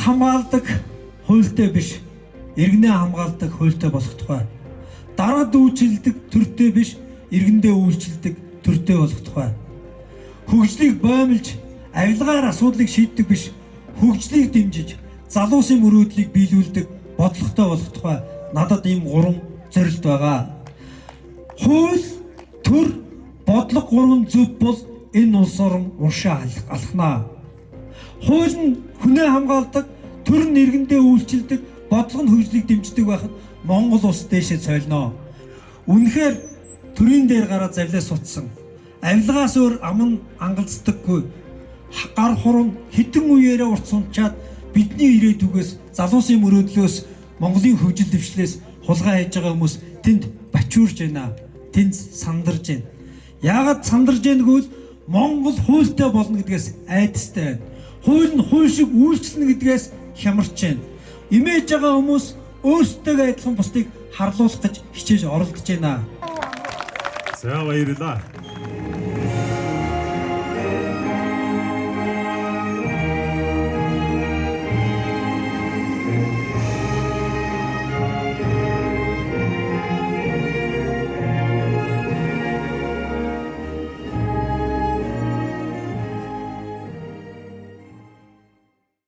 хамгаалдаг хуультай биш, иргэнээ хамгаалдаг хуультай болох тухай. Дараад үйлчилдэг төртэй биш, иргэндээ үйлчилдэг төртэй болох тухай. Хөгжлийг боомлж, авилгаар асуудлыг шийддэг биш, хөгжлийг дэмжиж, залуусын мөрөөдлийг биелүүлдэг бодлоготой болох тухай. Надад ийм 3 зорилт байгаа. Хууль, төр, бодлого 3 зөв бол энэ улс орн уршаа алхнаа. Хууль нь хүнээ хамгаалдаг, төр нь иргэндээ үйлчилдэг, бодлого нь хөгжлийг дэмждэг байхад Монгол улс дээшээ цойлноо. Үнэхээр төрийн дээр гараа завлаа сутсан. Авилгаас өөр ам нь ангалцдаггүй. Гар хуран хэдэн үеэрээ урт сунчаад бидний ирээдүгээс, залуусын мөрөөдлөөс, Монголын хөгжил дэвшлээс хулгай хийж байгаа хүмүүс тэнд бачуурж байна. Тэнд сандарж байна. Яагаад сандарж байгааг бол Монгол хуультай болно гэдгээс айдастай байна. Хууль нь хууль шиг үйлчлэнэ гэдгээс хямарч байна. Имэж байгаа хүмүүс өөрсдөө адилхан бусдыг харлуулах гэж хичээж оролдож байна. За баярлалаа.